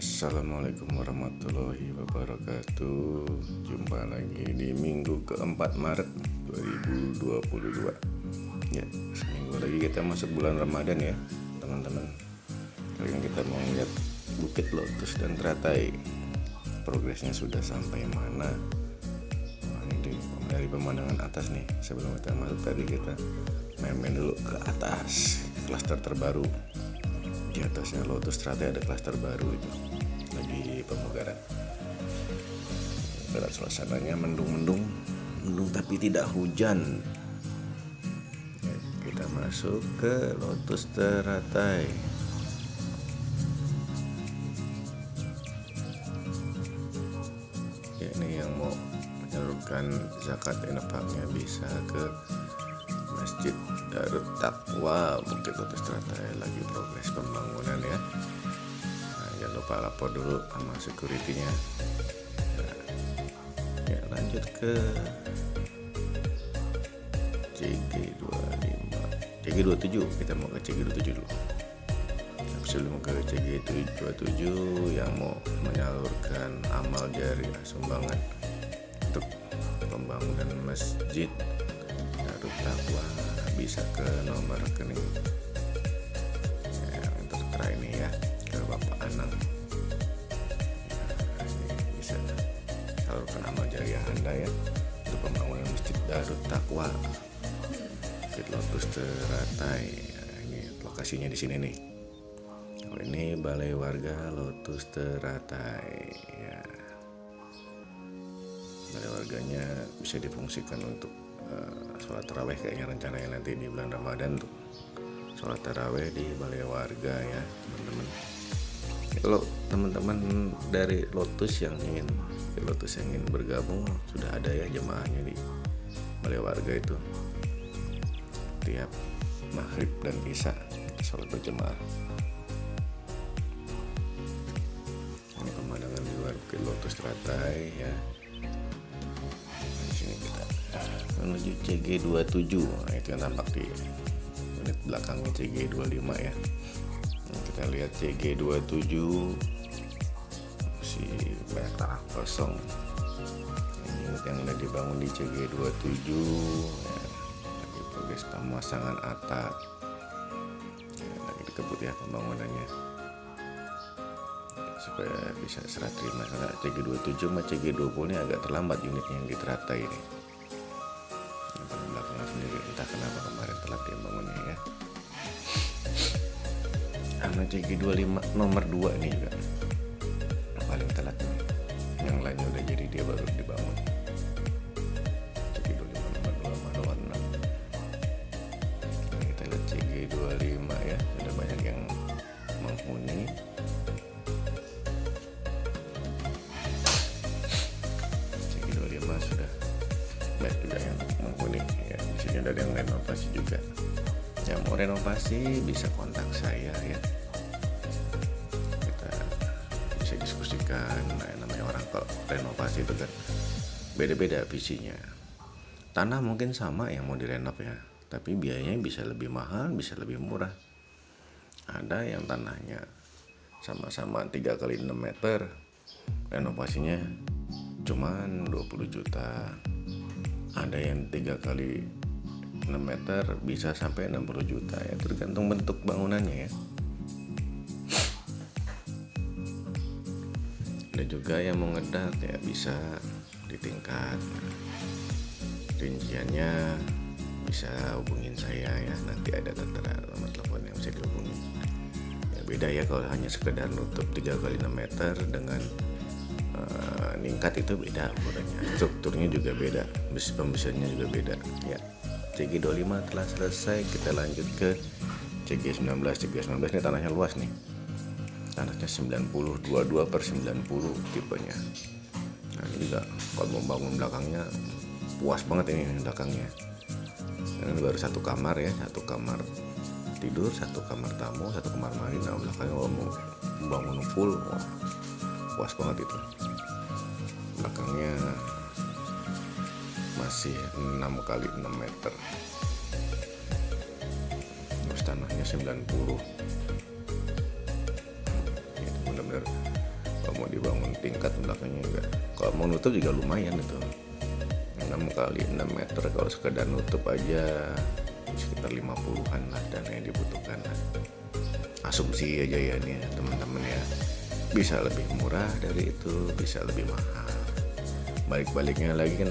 Assalamualaikum warahmatullahi wabarakatuh. Jumpa lagi di minggu keempat Maret 2022. Ya, seminggu lagi kita masuk bulan Ramadan ya teman-teman. Kali ini kita mau lihat Bukit Lotus dan Teratai. Progresnya sudah sampai mana? Nah, ini dari pemandangan atas nih. Sebelum kita masuk tadi kita main-main dulu ke atas, klaster terbaru. Di atasnya Lotus Teratai ada klaster baru itu lagi pemugaran. Berat suasananya mendung tapi tidak hujan. Ya, kita masuk ke Lotus Teratai. Ya, ini yang mau menyalurkan zakat infaknya bisa ke Masjid Darut Taqwa Bukit Lotus Teratai, lagi progres pembangunan ya. Nah, jangan lupa lapor dulu sama security-nya. Nah, ya lanjut ke CG27. Kita mau ke CG27 dulu. Sebelum ke CG27 yang mau menyalurkan amal jariah sumbangan untuk pembangunan Masjid Darut Taqwa bisa ke nomor rekening yang tertera ini ya, ke Bapak Anang ya, ini bisa salurkan amal jariah Anda ya untuk pembangunan Masjid Darut Taqwa Bukit Lotus Teratai ya, ini lokasinya di sini nih. Kalau ini Balai Warga Lotus Teratai ya. Balai warganya bisa difungsikan untuk sholat taraweh, kayaknya rencananya nanti di bulan Ramadan tuh sholat taraweh di Balai Warga ya teman-teman. Kalau teman-teman dari Lotus yang ingin bergabung, sudah ada ya jemaahnya di Balai Warga itu. Tiap maghrib dan isya kita sholat berjemaah. Ini pemandangan di luar Bukit Lotus Teratai ya. Di sini kita menuju CG27. Nah, itu yang tampak di unit belakangnya CG25 ya. Nah, kita lihat CG27 masih banyak tanah kosong. Ini unit yang udah dibangun di CG27 ya, lagi progres pemasangan atap ya, lagi dikebut ya pembangunannya supaya bisa serah terima, karena CG27 sama CG20 ini agak terlambat unitnya yang di Teratai ini. Belakangnya sendiri entah kenapa kemarin telat dia bangunnya ya. Sama CG25 nomor 2 ini juga paling telat nih. Yang lainnya udah jadi, dia baru dibangun. CG25 nomor 2 sama nomor 6. Nah, kita lihat CG25 ya, sudah banyak yang menghuni. CG25 sudah banyak juga yang menghuni ya. Di sini ada yang renovasi juga. Yang mau renovasi bisa kontak saya ya. Kita bisa diskusikan. Nah, namanya orang kalau renovasi itu kan beda-beda visinya. Tanah mungkin sama yang mau direnov ya, tapi biayanya bisa lebih mahal, bisa lebih murah. Ada yang tanahnya sama-sama 3x6 meter, renovasinya cuman 20 juta. Ada yang 3x6 meter bisa sampai 60 juta ya, tergantung bentuk bangunannya ya. Ada juga yang mau ngedat ya, bisa ditingkat. Rinciannya bisa hubungin saya ya, nanti ada tertera nomor telepon yang bisa dihubungi ya. Beda ya kalau hanya sekedar nutup 3x6 meter dengan ningkat, itu beda ukurannya, strukturnya juga beda, pembesarannya juga beda ya. CG25 telah selesai, kita lanjut ke CG19. CG19 ini tanahnya luas nih, tanahnya 22/90 tipenya. Nah, ini juga kalau mau bangun belakangnya puas banget ini belakangnya. Ini baru satu kamar ya, satu kamar tidur, satu kamar tamu, satu kamar mandi. Nah, belakangnya kalau mau bangun full, wah, puas banget itu. Belakangnya masih 6x6 meter, terus tanahnya 90. Itu benar-benar dibangun tingkat belakangnya enggak. Kalau mau nutup juga lumayan itu, 6 kali 6 meter. Kalau sekedar nutup aja sekitar 50-an lah dana yang dibutuhkan lah. Asumsi aja ya nih teman-teman ya, bisa lebih murah dari itu, bisa lebih mahal. Balik-baliknya lagi kan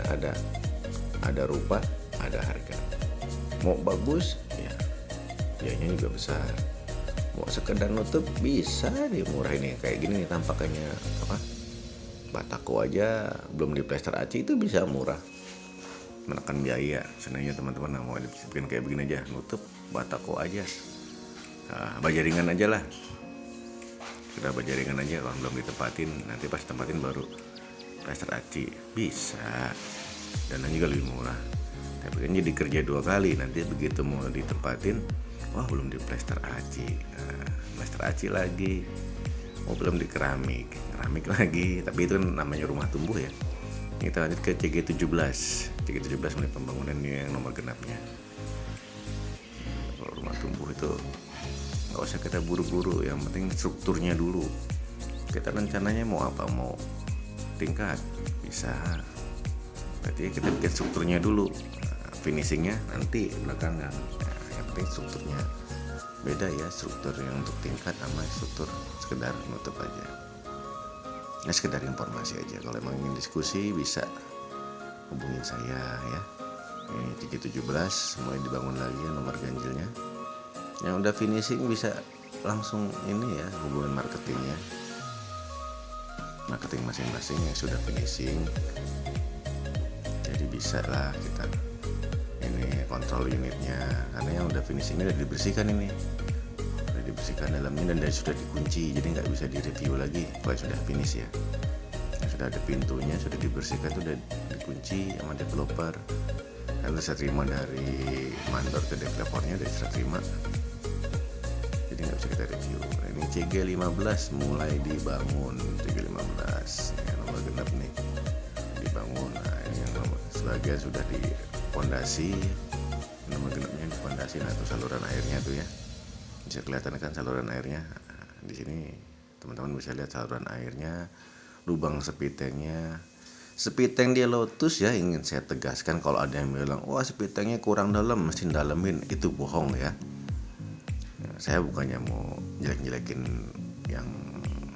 ada rupa, ada harga. Mau bagus ya biayanya juga besar. Mau sekedar nutup bisa nih murah ini kayak gini nih tampakannya batako aja belum di plester aci itu bisa murah, menekan biaya. Sebenarnya teman-teman mau bikin kayak begini aja, nutup batako aja, bajaringan aja lah, sudah bajaringan aja. Kalau belum ditempatin nanti pas tempatin baru plester aci bisa, dan juga lebih murah. Tapi kan jadi kerja 2 kali, nanti begitu mau ditempatin wah belum di plester aci, plester aci lagi, belum di keramik lagi. Tapi itu kan namanya rumah tumbuh ya. Kita lanjut ke CG17 mulai pembangunan ini yang nomor genapnya. Kalau rumah tumbuh itu nggak usah kita buru-buru, yang penting strukturnya dulu. Kita rencananya mau apa, mau tingkat bisa, berarti kita bikin strukturnya dulu, finishingnya nanti belakangan. Yang penting strukturnya beda ya, struktur yang untuk tingkat sama struktur sekedar nutup aja. Nah, sekedar informasi aja. Kalau emang ingin diskusi bisa hubungin saya ya. Ini CG17 mulai dibangun lagi ya, nomor ganjilnya. Yang udah finishing bisa langsung ini ya, hubungan marketingnya, marketing masing-masing yang sudah finishing. Jadi bisa lah kita ini kontrol unitnya, karena yang udah finishing ini udah dibersihkan, udah dibersihkan dalamnya dan sudah dikunci, jadi nggak bisa direview lagi kalau sudah finish ya. Yang sudah ada pintunya, sudah dibersihkan, sudah dikunci sama developer, karena saya terima dari mandor ke developernya, dari serah terima, jadi nggak bisa kita review. Ini CG15 mulai dibangun, CG15 ya, nomor genap nih dibangun. Nah, ini yang sebagian sudah di fondasi, nomor genapnya di fondasi. Nah, itu saluran airnya tuh ya, bisa kelihatan kan saluran airnya. Nah, di sini teman-teman bisa lihat saluran airnya, lubang sepitengnya. Sepiteng dia Lotus ya, ingin saya tegaskan, kalau ada yang bilang wah sepitengnya kurang dalam mesti dalemin, itu bohong ya. Saya bukannya mau jelek-jelekin yang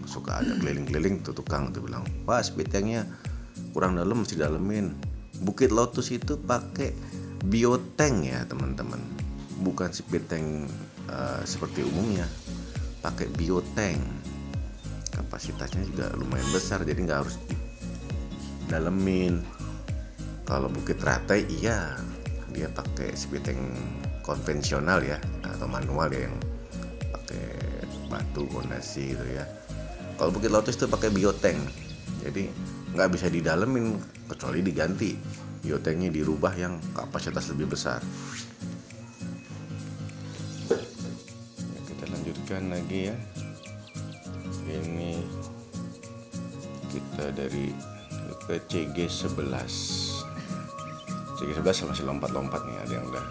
suka ada keliling-keliling tuh tukang tuh bilang wah sepitengnya kurang dalam mesti dalemin. Bukit Lotus itu pakai biotank ya teman-teman, bukan sepiteng seperti umumnya, pakai biotank. Kapasitasnya juga lumayan besar, jadi nggak harus didalemin. Kalau Bukit Ratai iya, dia pakai sepiteng konvensional ya, atau manual ya, yang pakai batu fondasi itu ya. Kalau Bukit Lotus itu pakai biotank, jadi nggak bisa didalemin kecuali diganti biotanknya, dirubah yang kapasitas lebih besar. Ya, kita lanjutkan lagi ya. Ini kita dari ke CG11 masih lompat-lompat nih. Ada yang udah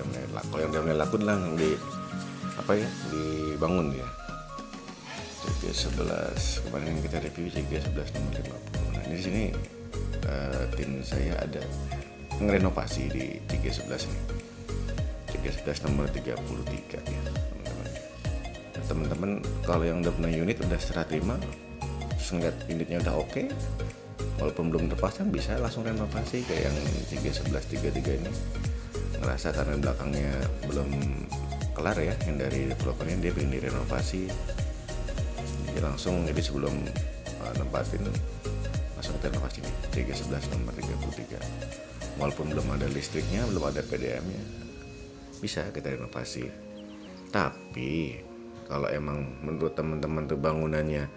mulai laku, yang udah mulai laku lah yang dibangun ya. CG11 kemarin kita review CG11 nomor 50. Nah, di sini tim saya ada ngerenovasi di CG11 nih. CG11 nomor 33 ya teman-teman. Nah, teman-teman kalau yang udah punya unit, udah serah terima, terus ngeliat unitnya udah oke, walaupun belum terpasang, bisa langsung renovasi kayak yang CG1133 ini. Ngerasa karena belakangnya belum kelar ya, yang dari developernya dia pengen direnovasi, jadi langsung, jadi sebelum nempatin langsung kita renovasi nih CG11 nomor 33. Walaupun belum ada listriknya, belum ada PDM-nya, bisa kita renovasi. Tapi kalau emang menurut teman-teman tuh bangunannya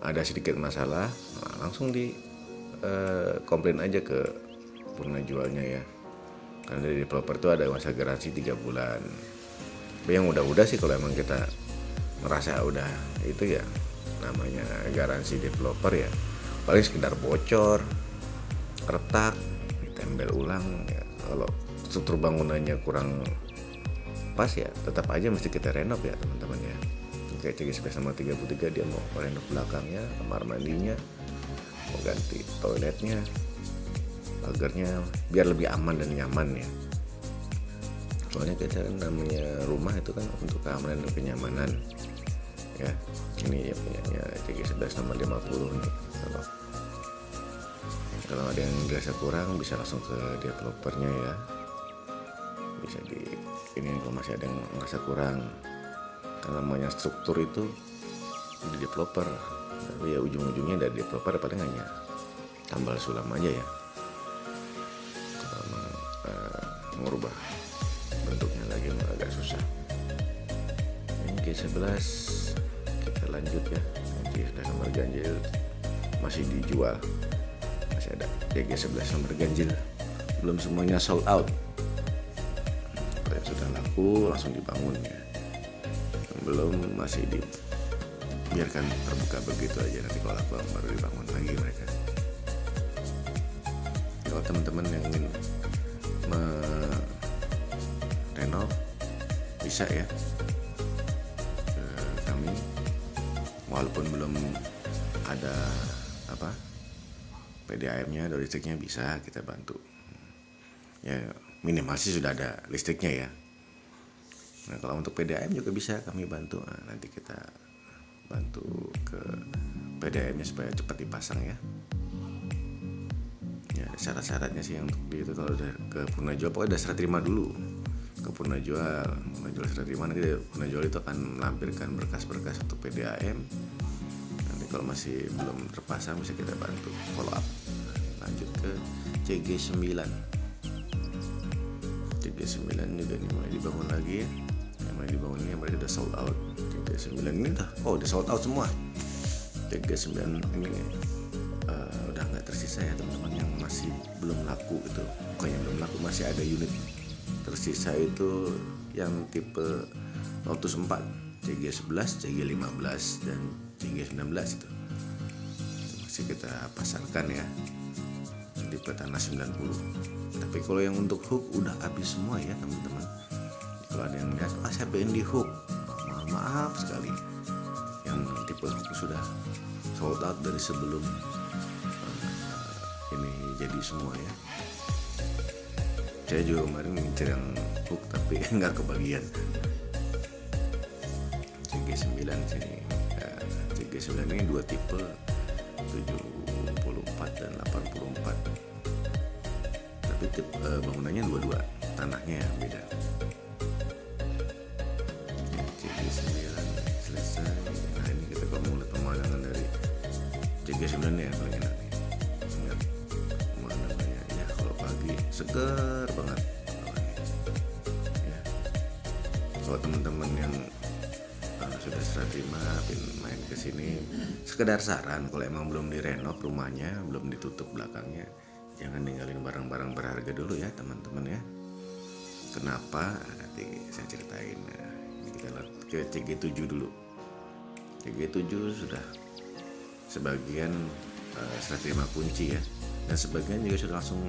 ada sedikit masalah, langsung di komplain aja ke purna jualnya ya, karena dari developer tuh ada masa garansi 3 bulan. Tapi yang udah sih, kalau emang kita merasa udah itu ya, namanya garansi developer ya, paling sekedar bocor, retak, ditempel ulang ya. Kalau struktur bangunannya kurang pas ya tetap aja mesti kita renov ya teman-teman ya. kayak CG11 nomor 33 dia mau renov belakangnya, kamar mandinya, mau ganti toiletnya, pagarnya biar lebih aman dan nyaman ya. Soalnya kita kan namanya rumah itu kan untuk keamanan dan kenyamanan ya. Ini ya punyanya CG11 nomor 50 nih. Kalau ada yang dirasa kurang bisa langsung ke developernya ya, bisa di ini kalau masih ada yang merasa kurang. Karena namanya struktur itu di developer, tapi ya ujung-ujungnya dari developer paling hanya tambal sulam aja ya. Kalau mengubah bentuknya lagi agak susah. Ini G11 kita lanjut ya. G11 nomor ganjil masih dijual, masih ada G11 nomor ganjil, belum semuanya sold out. Kalau yang sudah laku langsung dibangun ya, yang belum masih dibiarkan terbuka begitu aja, nanti kalau laku baru dibangun lagi mereka. Kalau teman-teman yang ingin renov bisa ya ke kami, walaupun belum ada PDAM-nya atau listriknya, bisa kita bantu ya, minimal sih sudah ada listriknya ya. Nah kalau untuk PDAM juga bisa kami bantu. Nah, nanti kita bantu ke PDAM-nya supaya cepat dipasang ya. Ya syarat-syaratnya sih untuk itu, kalau udah ke Purnajual pokoknya udah serah terima dulu ke Purnajual serah terima. Nanti Purnajual itu akan melampirkan berkas-berkas untuk PDAM. Nanti kalau masih belum terpasang bisa kita bantu follow up. Lanjut ke CG9 juga nih mulai dibangun lagi ya. Yang mulai dibangun ini yang udah sold out. CG9 ini udah sold out semua. CG9 ini udah nggak tersisa ya teman-teman, yang masih belum laku itu. Bukannya belum laku, masih ada unit tersisa itu yang tipe Lotus 4, CG11, CG15 dan CG19 itu masih kita pasarkan ya, tipe tanah 90. Tapi kalau yang untuk hook udah habis semua ya teman-teman. Kalau ada yang lihat saya pengen di hook, maaf sekali, yang tipe hook sudah sold out dari sebelum ini jadi semua ya. Saya juga kemarin ngincer yang hook tapi nggak kebagian. CG9 sini CG9 ini dua tipe 74 dan 84, tapi tipe bangunannya dua-dua, tanahnya yang beda. CG9 selesai. Nah ini kita kalau mau lihat pemandangan dari CG9 ya paling enak nih. Lihat pemandangannya ya, kalau pagi seger banget ya. Kalau teman-teman yang sudah serah terima main ke sini, sekedar saran, kalau emang belum direnov rumahnya, belum ditutup belakangnya, jangan ninggalin barang-barang berharga dulu ya teman-teman ya. Kenapa? Nanti saya ceritain. Ini kita lihat ke CG7 dulu. CG7 sudah sebagian serah terima kunci ya, dan sebagian juga sudah langsung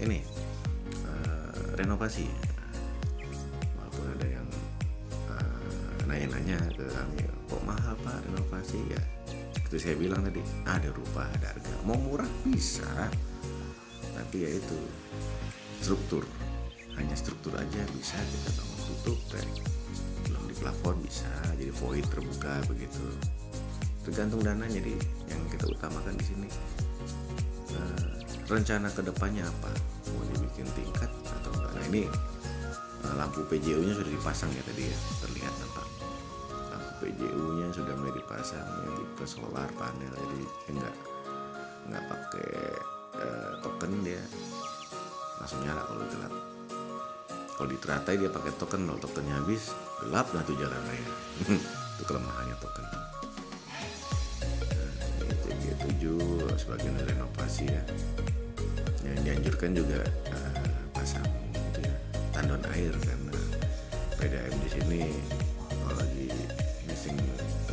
ini renovasi. Walaupun ada yang nanya-nanya ke kami, kok mahal pak renovasi ya, seperti saya bilang tadi, ada rupa ada harga. Mau murah bisa, tapi ya itu struktur, hanya struktur aja bisa kita bangun tutup, belum di plafon bisa jadi void terbuka begitu. Tergantung dana. Jadi yang kita utamakan di sini rencana kedepannya apa, mau dibikin tingkat atau enggak. Nah ini lampu PJU-nya sudah dipasang ya tadi ya, terlihat nampak. PJU-nya sudah mulai dipasang ya, tipe solar panel, jadi nggak pakai token, dia langsung nyala kalau gelap. Kalau di teratai dia pakai token, kalau tokennya habis gelap lah tuh jalan raya. Itu kelemahannya token. Nah, ini CG7 sebagian dari renovasi ya. Yang dianjurkan juga pasang gitu ya, tandon air, karena PDAM di sini kalau lagi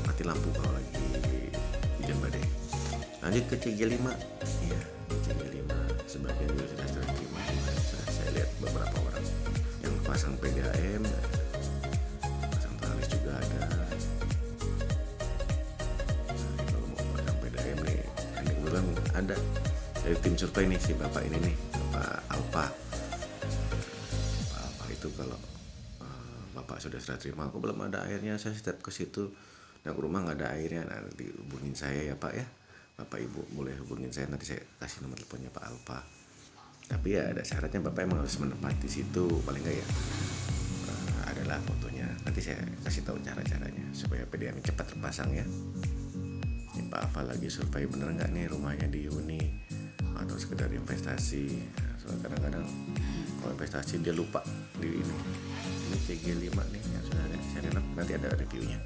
mati lampu kalau lagi hujan badai. Lanjut ke CG5 ya. CG5 sebagian juga sudah terima. Saya lihat beberapa orang yang pasang PDAM, pasang tralis juga ada. ada dari tim survei nih, si bapak ini nih, Bapak Alpa. Alpa itu kalau bapak sudah serah terima, aku belum ada airnya, saya setiap ke situ dan ke rumah nggak ada airnya, nanti hubungin saya ya Pak ya, Bapak Ibu boleh hubungin saya, nanti saya kasih nomor teleponnya Pak Alpa. Tapi ya ada syaratnya, bapak emang harus menempati situ, paling nggak ya adalah fotonya. Nanti saya kasih tahu cara-caranya supaya PDAM cepat terpasang ya. Ini Pak Alfa lagi survei bener nggak nih rumahnya di Uni atau sekedar investasi. Soalnya kadang-kadang kalau investasi dia lupa di ini CG5 nih yang sudah saya renov, nanti ada reviewnya.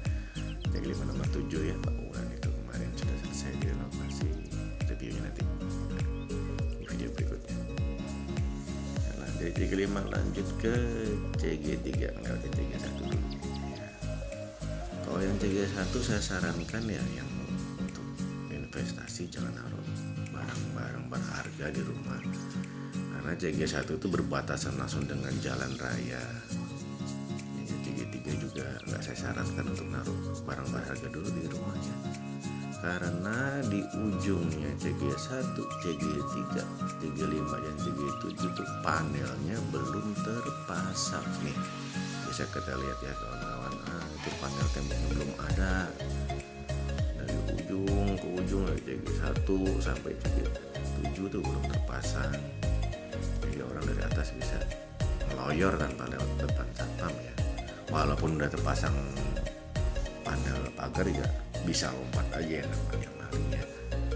CG5 nomor 7 ya Pak Ulan, itu kemarin sudah selesai direnovasi, reviewnya nanti di video berikutnya. Nah, dari CG5 lanjut ke CG3, ngelewatin CG1 dulu ya. Kalau yang CG1 saya sarankan ya yang untuk investasi jangan naruh barang-barang berharga di rumah, karena CG1 itu berbatasan langsung dengan jalan raya. CG3 juga nggak saya sarankan untuk naruh barang berharga dulu di rumahnya, karena di ujungnya CG1, CG3, CG5 dan CG7 itu panelnya belum terpasang nih. Bisa kita lihat ya kawan-kawan, itu panel temboknya belum ada. Dari ujung ke ujung dari CG1 sampai CG7 tuh belum terpasang. Jadi orang dari atas bisa ngeloyor tanpa lewat depan satpam ya. Walaupun udah terpasang panel pagar ya bisa lompat aja ya namanya malingnya.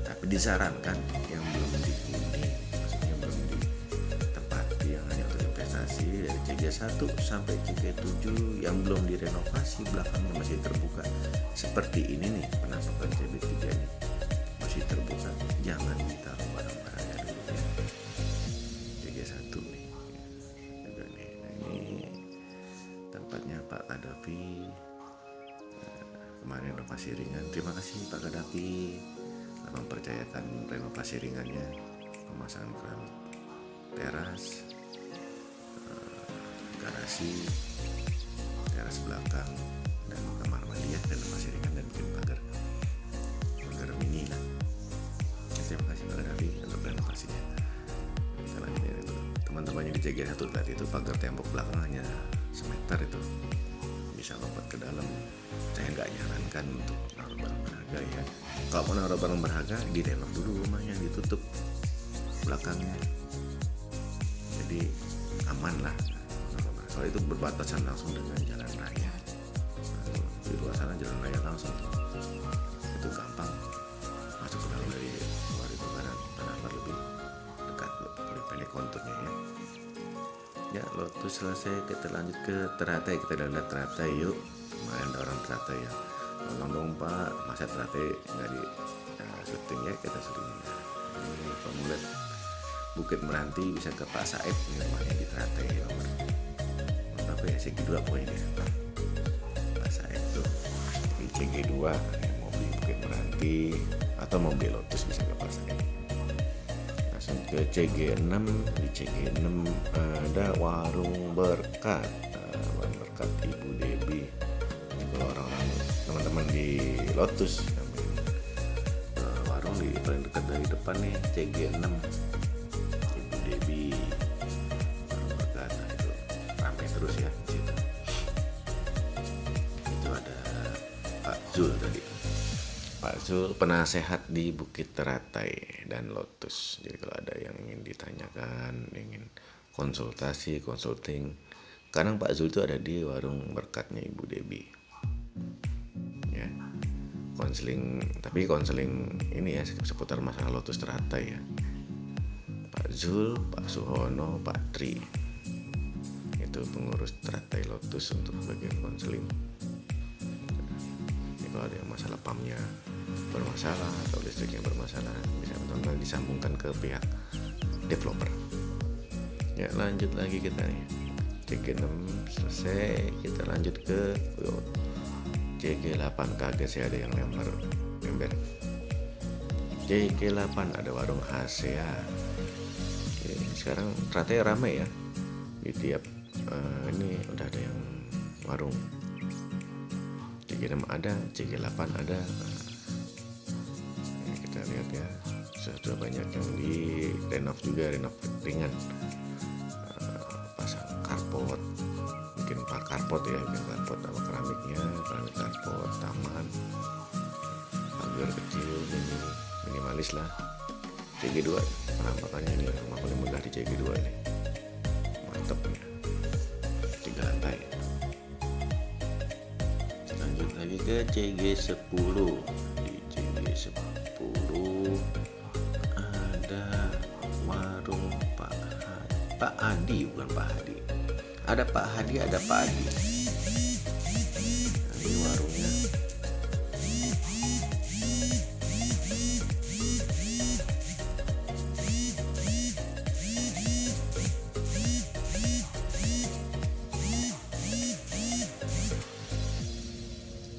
Tapi disarankan yang belum dihuni, maksudnya belum ditempati, yang hanya untuk investasi dari CG1 sampai CG7 yang belum direnovasi, belakangnya masih terbuka seperti ini nih, penampakan CB3 nih masih terbuka, jangan ditaruh barang-barangnya dulu ya. CG1 nih juga nih. Nah, ini tempatnya Pak Kadafi, kemarin renovasi ringan. Terima kasih Pak Kadafi mempercayakan renovasi ringannya, pemasangan keramik teras, garasi, teras belakang, dan kamar mandi ya, renovasi ringan dan bikin pagar mini lah. Terima kasih Pak Kadafi untuk renovasinya. Kita lanjutin itu teman-temannya di CG1 tadi, itu pagar tembok belakang hanya semeter, itu bisa lompat ke dalam. Saya nggak nyarankan untuk naruh barang berharga ya. Kalau mau naruh barang berharga, direnov dulu rumahnya, ditutup belakangnya, jadi aman lah. Soalnya itu berbatasan langsung dengan jalan raya. Di luar sana jalan raya langsung tuh, itu gampang masuk ke dalam. Dari luar itu kanan lebih dekat, lebih pendek konturnya ya. Ya, Lotus selesai, kita lanjut ke teratai. Kita udah lihat teratai yuk. Kemarin ada orang teratai ya, tolong dong Pak, masa teratai nggak di syuting ya, kita syuting. Ini pemulat Bukit Meranti bisa ke Pak Said, ini rumahnya di teratai nomor berapa ya, CG2 pokoknya dia. Pak Said tuh di CG2, yang mau beli Bukit Meranti atau mau beli Lotus bisa ke Pak Said. Ke CG6, di CG6 ada warung berkat, warung berkat Ibu Debi. Kalau orang-orang teman-teman di Lotus, warung di paling dekat dari depan nih, CG6 Ibu Debi, warung berkat. Nah, itu ramai terus ya di situ. Itu ada Pak Zul tadi, Pak Zul penasehat di Bukit Teratai dan Lotus. Jadi kalau ada yang ingin ditanyakan, ingin konsultasi, consulting, kadang Pak Zul itu ada di warung berkatnya Ibu Debi ya, konseling. Tapi konseling ini ya seputar masalah Lotus Teratai ya. Pak Zul, Pak Suhono, Pak Tri itu pengurus Teratai Lotus untuk bagian konseling. Kalau ada yang masalah PAM-nya bermasalah atau listriknya bermasalah, bisa benar-benar disambungkan ke pihak developer. Ya, lanjut lagi kita nih, CG6 selesai, kita lanjut ke CG8. Kaget saya ada yang lempar ember. CG8 ada warung ASEA. Oke, sekarang Teratai ramai ya, di tiap ini udah ada yang warung. CG6 ada, CG8 ada. Kita lihat ya, sudah banyak yang di renov juga, renov ringan. Pasang karpot, bikin karpot ya, bikin karpot sama keramik karpot, taman, pagar kecil, minimalis lah. CG2 penampakannya ini rumah paling megah di CG2 ini, mantep nih, 3 lantai. Lanjut lagi ke CG10. Di CG10 ada warung Pak Hadi, bukan Pak Hadi. Ada Pak Hadi, ada Pak Hadi. Nah, ini warungnya.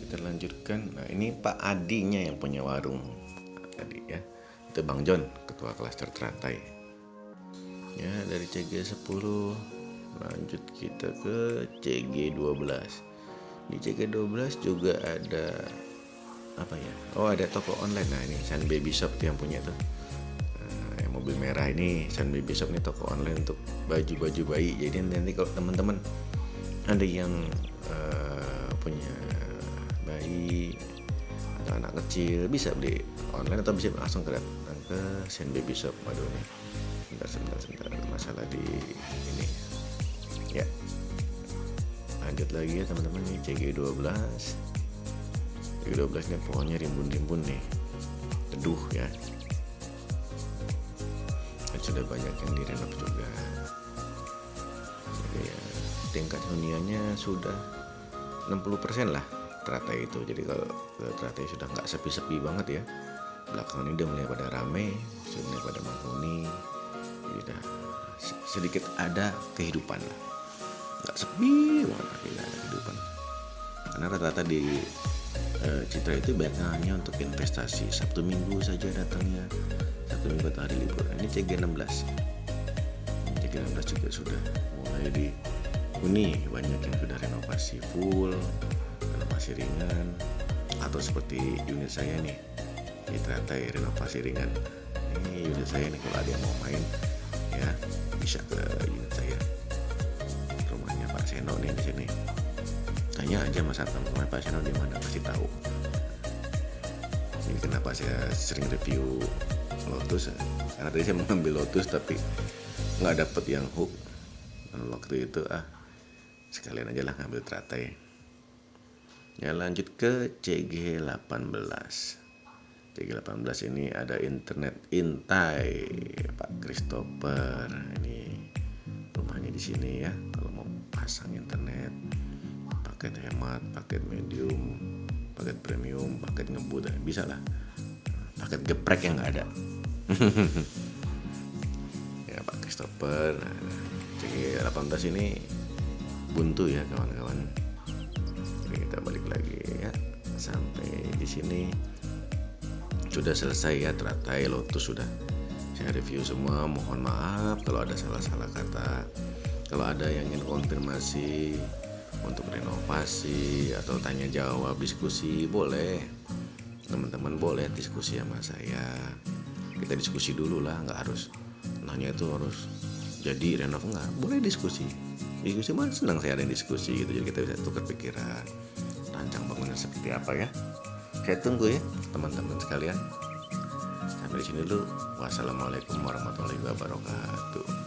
Kita lanjutkan. Nah, ini Pak Adinya yang punya warung tadi ya. Itu Bang John, ketua klaster teratai. Ya, dari CG10 lanjut kita ke CG12. Di CG12 juga ada apa ya? Oh, ada toko online. Nah, ini Sun Baby Shop yang punya tuh. Yang mobil merah ini Sun Baby Shop, ini toko online untuk baju-baju bayi. Jadi nanti kalau teman-teman ada yang punya bayi atau anak kecil, bisa beli online atau bisa langsung datang ke Sun Baby Shop. Waduh nih, sebentar masalah di ini ya. Lanjut lagi ya teman-teman, nih CG12 ini pohonnya rimbun-rimbun nih, teduh ya, dan sudah banyak yang direnov juga. Jadi ya, tingkat huniannya sudah 60% lah teratai itu. Jadi kalau teratai sudah nggak sepi-sepi banget ya, belakangan ini udah mulai pada rame, sudah mulai pada menghuni. Jadi udah sedikit ada kehidupan lah, nggak sepi banget, tidak ada kehidupan. Karena rata-rata di Citra itu baiknya hanya untuk investasi. Sabtu Minggu saja datangnya, Sabtu Minggu atau hari libur. Ini CG16 juga sudah mulai dihuni, banyak yang sudah renovasi full, renovasi ringan, atau seperti unit saya nih di teratai renovasi ringan. Ini unit saya nih, kalau ada yang mau main ya bisa ke unit saya, rumahnya Pak Seno nih di sini. Tanya aja Mas Atam, rumah Pak Seno di mana, pasti tahu. Ini kenapa saya sering review Lotus, karena tadi saya mengambil Lotus tapi nggak dapet yang hook. Dan waktu itu sekalian aja lah ngambil teratai. Ya, lanjut ke CG18. CG18 ini ada internet Intai Pak Christopher. Ini rumahnya di sini ya. Kalau mau pasang internet, paket hemat, paket medium, paket premium, paket ngebut, bisa lah. Paket geprek yang nggak ada. Ya Pak Christopher. CG18 ini buntu ya kawan-kawan. Jadi kita balik lagi ya, sampai di sini sudah selesai ya teratai Lotus, sudah saya review semua. Mohon maaf kalau ada salah-salah kata. Kalau ada yang ingin konfirmasi untuk renovasi atau tanya jawab, diskusi, boleh teman-teman, boleh diskusi sama saya. Kita diskusi dulu lah, nggak harus nanya itu harus jadi renov, enggak, boleh diskusi mah senang saya ada yang diskusi gitu. Jadi kita bisa tukar pikiran, rancang bangunan seperti apa ya. Saya tunggu ya teman-teman sekalian. Sampai di sini dulu. Wassalamualaikum warahmatullahi wabarakatuh.